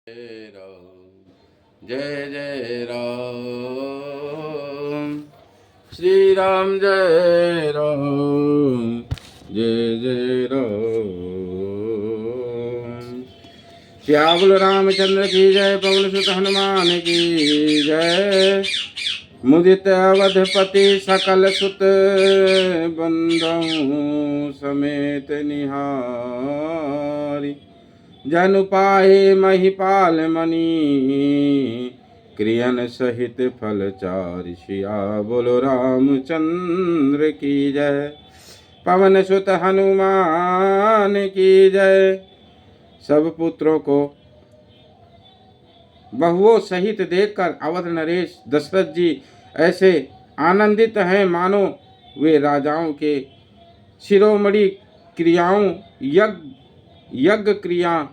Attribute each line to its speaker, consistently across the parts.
Speaker 1: जय राम जय जय राम श्री राम जय राम जय जय राम। श्यामल रामचंद्र की जय, पवन सुत हनुमान की जय। मुदित अवधपति सकल सुत बंधु समेत निहारी। जनु पाए महिपाल मणि क्रियन सहित फल चारि। सिया बोलो रामचंद्र की जय, पवन सुत हनुमान की जय। सब पुत्रों को बहुओं सहित देखकर अवध नरेश दशरथ जी ऐसे आनंदित हैं मानो वे राजाओं के शिरोमणि क्रियाओं यज्ञ क्रिया,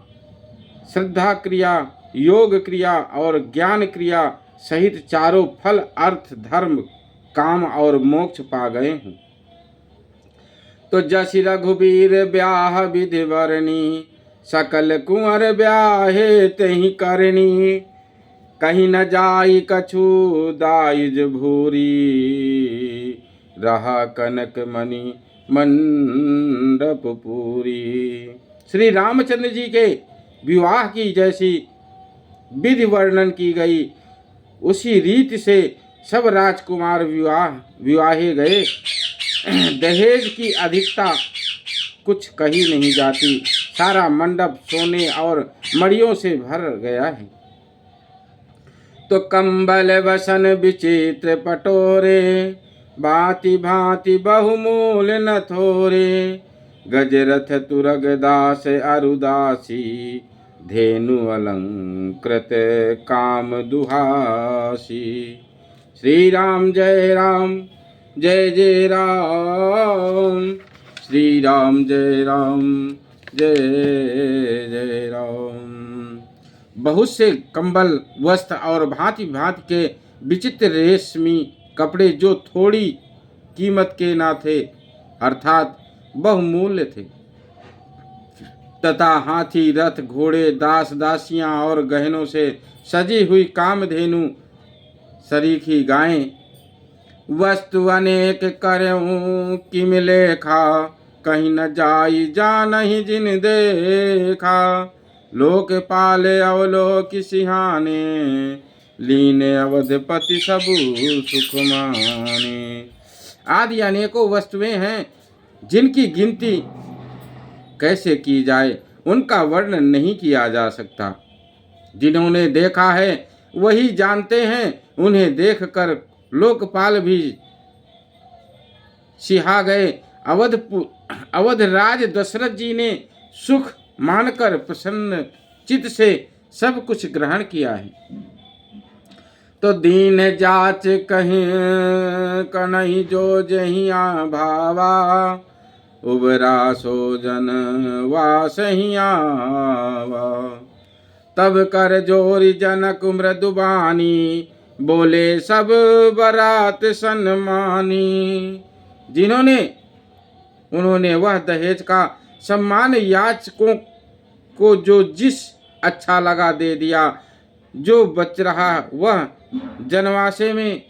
Speaker 1: श्रद्धा क्रिया, योग क्रिया और ज्ञान क्रिया सहित चारों फल अर्थ धर्म काम और मोक्ष पा गए हूँ। तो जसि रघुबीर ब्याह विधि वरणी, सकल कुंवर ब्याहे तहि करनी। कहीं न जाई कछु दाइज भूरी, रहा कनक मणि मंडप पूरी। श्री रामचंद्र जी के विवाह की जैसी विधि वर्णन की गई, उसी रीति से सब राजकुमार विवाहे गए। दहेज की अधिकता कुछ कही नहीं जाती। सारा मंडप सोने और मड़ियों से भर गया है। तो कंबल वसन विचित्र पटोरे, भांति भांति बहुमूल न थोरे। गजरथ तुरग दास अरुदासी, धेनु अलंकृत काम दुहासी। श्री राम जय जय राम, श्री राम जय जय जय राम। बहुत से कंबल वस्त्र और भांति भांति के विचित्र रेशमी कपड़े जो थोड़ी कीमत के ना थे अर्थात बहुमूल्य थे, तथा हाथी रथ घोड़े दास दासियां और गहनों से सजी हुई कामधेनु सरीखी गायें। वस्तु अनेक करऊं किम लेखा, कहीं न जाई जानहि जिन देखा। लोक पाले अवलोक सिहाने, लीने अवधपति सबु सुख माने। आदि अनेकों वस्तुएं हैं जिनकी गिनती कैसे की जाए, उनका वर्णन नहीं किया जा सकता। जिन्होंने देखा है वही जानते हैं। उन्हें देखकर लोकपाल भी सिहा गए। अवध राज दशरथ जी ने सुख मानकर प्रसन्न चित्त से सब कुछ ग्रहण किया है। तो दीन जाच कहीं कन्हई जो जहिया भावा, उबरा सो जन वासहिया। तब कर जोरी जनक मृदुबानी, बोले सब बरात सन्मानी। उन्होंने वह दहेज का सम्मान याचकों को जो जिस अच्छा लगा दे दिया। जो बच रहा वह जनवासे में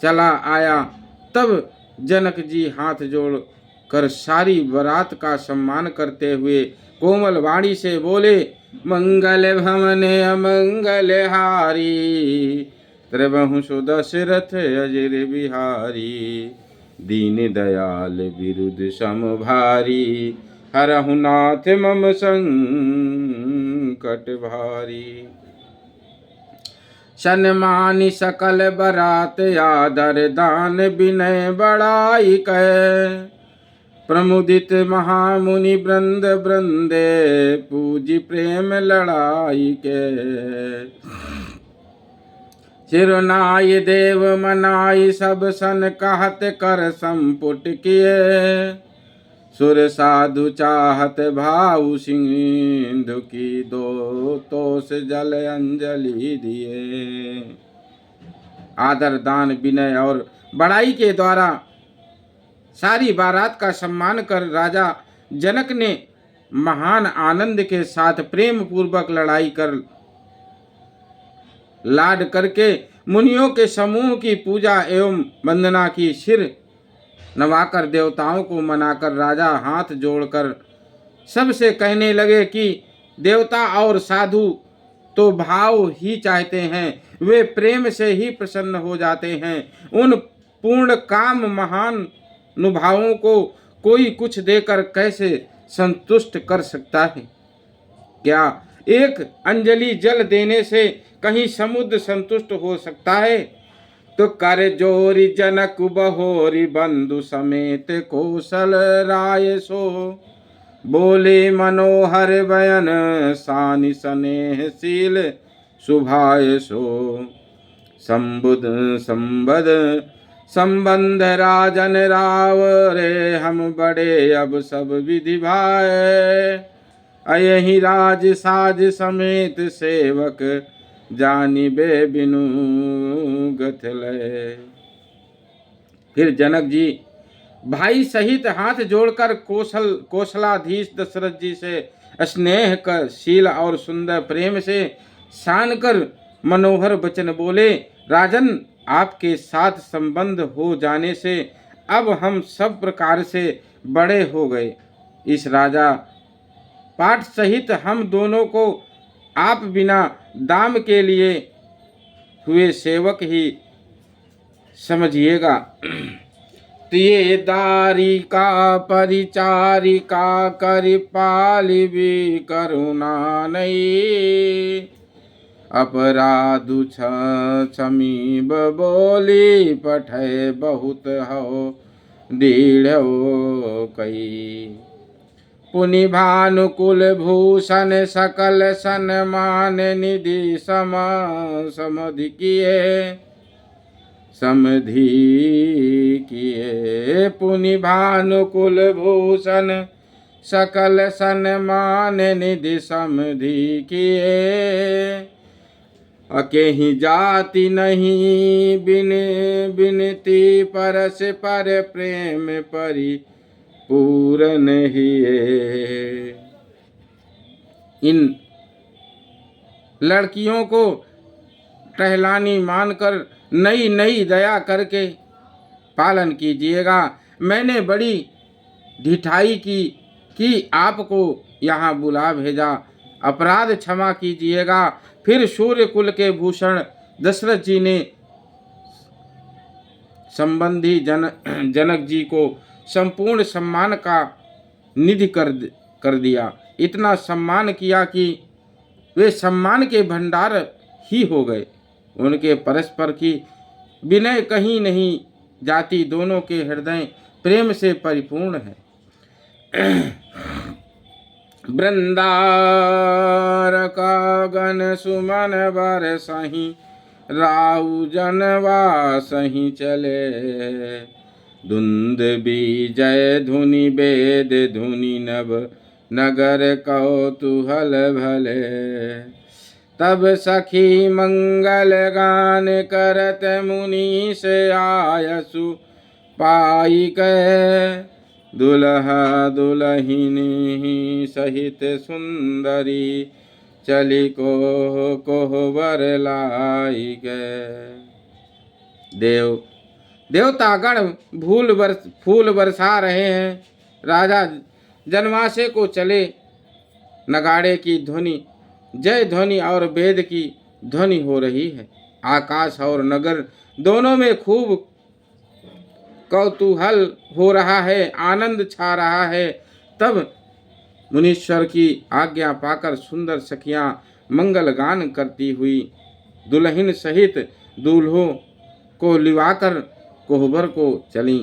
Speaker 1: चला आया। तब जनक जी हाथ जोड़ कर सारी बारात का सम्मान करते हुए कोमल वाणी से बोले, मंगल भवने अमंगल हारी, त्रिबहु सुदशरथ अजिर बिहारी। दीन दयाल बिरुद सम भारी, हरहु नाथ मम संकट भारी। सन्मानि सकल बरात आदर दान विनय बड़ाई कह। प्रमुदित महामुनि वृंद वृंदे, पूजी प्रेम लड़ाई के। चिरुनाई देव मनाई सब सन, कहत कर संपुट किए। सुर साधु चाहत भाऊ सिंधु की, दो तोस जल अंजलि दिए। आदर दान विनय और बड़ाई के द्वारा सारी बारात का सम्मान कर राजा जनक ने महान आनंद के साथ प्रेम पूर्वक लड़ाई कर लाड करके मुनियों के समूह की पूजा एवं वंदना की। सिर नवाकर देवताओं को मनाकर राजा हाथ जोड़कर सबसे कहने लगे कि देवता और साधु तो भाव ही चाहते हैं, वे प्रेम से ही प्रसन्न हो जाते हैं। उन पूर्ण काम महान अनुभावों को कोई कुछ देकर कैसे संतुष्ट कर सकता है? क्या एक अंजलि जल देने से कहीं समुद्र संतुष्ट हो सकता है? तो कर जोरी जनक बहोरी बंधु समेत कौशल राय सो, बोले मनोहर बयन सानि स्नेहशील सुभाय सो। संबंध राजन राव रे, हम बड़े अब सब विधि भाय, अयहि राज साज समेत सेवक जानिबे बिनु गथले। फिर जनक जी भाई सहित हाथ जोड़कर कौशलाधीश दशरथ जी से स्नेह कर शील और सुंदर प्रेम से सान कर मनोहर वचन बोले, राजन आपके साथ संबंध हो जाने से अब हम सब प्रकार से बड़े हो गए। इस राजा पाठ सहित हम दोनों को आप बिना दाम के लिए हुए सेवक ही समझिएगा। ये दारिका परिचारिका करि पालि भी करुणा नहीं, अपराधु समीब बोली पठय बहुत हो दृढ़ कई। पुनि भानुकुल भूषण सकल सन्मान निधि समधि किए। पुनि भानुकुल भूषण सकल सन्मान निधि समधि किए। अकेहि जाति नहीं बिनती परस पर प्रेम परि पूरन हिए। इन लड़कियों को टहलानी मानकर नई नई दया करके पालन कीजिएगा। मैंने बड़ी ढिठाई की कि आपको यहाँ बुला भेजा, अपराध क्षमा कीजिएगा। फिर सूर्य कुल के भूषण दशरथ जी ने संबंधी जनक जी को संपूर्ण सम्मान का निधि कर दिया। इतना सम्मान किया कि वे सम्मान के भंडार ही हो गए। उनके परस्पर की विनय कहीं नहीं जाती, दोनों के हृदय प्रेम से परिपूर्ण है। वृंदार का गण सुमन बर सही, राउ जनवा सही चले। धुंद बीजय धुनि वेद धुनि नभ, नगर कौतूहल भले। तब सखी मंगल गान करत मुनि से आयसु पाई के। दुल्हा दुल्हिनी सहित सुंदरी, चली कोहबर लाई गए। देवतागण फूल बरसा रहे हैं। राजा जनवासे को चले। नगाड़े की ध्वनि, जय ध्वनि और वेद की ध्वनि हो रही है। आकाश और नगर दोनों में खूब कौतूहल हो रहा है, आनंद छा रहा है। तब मुनीश्वर की आज्ञा पाकर सुंदर सखियां मंगल गान करती हुई दुल्हन सहित दूल्हों को लिवाकर कोहबर को चली।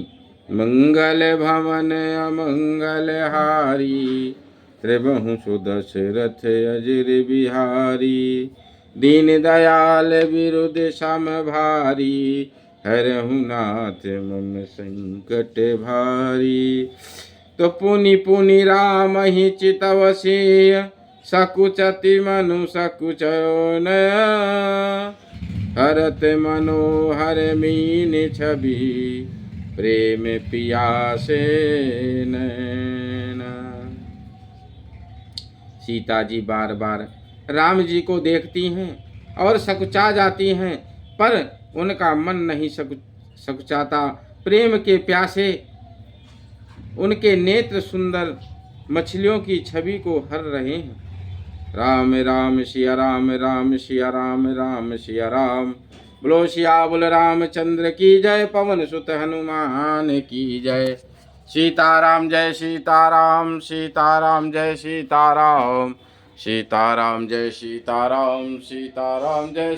Speaker 1: मंगल भवन अमंगल हारी, त्रिबहु सुदशरथ अजिर बिहारी। दीन दयाल विरुद्ध सम भारी, हरहु नाथ मम संकट भारी। तो पुनि पुनि राम ही चितवसी, सकुचति मनु सकुचयो न। हरत मनोहर मीन छवि, प्रेम पियासे नैना। सीता जी बार बार राम जी को देखती हैं और सकुचा जाती हैं, पर उनका मन नहीं सकुचाता। प्रेम के प्यासे उनके नेत्र सुंदर मछलियों की छवि को हर रहे हैं। राम राम सिया राम, राम सिया राम, राम सिया राम। बोलो सियाबुल रामचंद्र की जय, पवन सुत हनुमान की जय। सीताराम जय सीताराम, सीताराम जय सीताराम, सीताराम जय सीताराम, सीताराम जय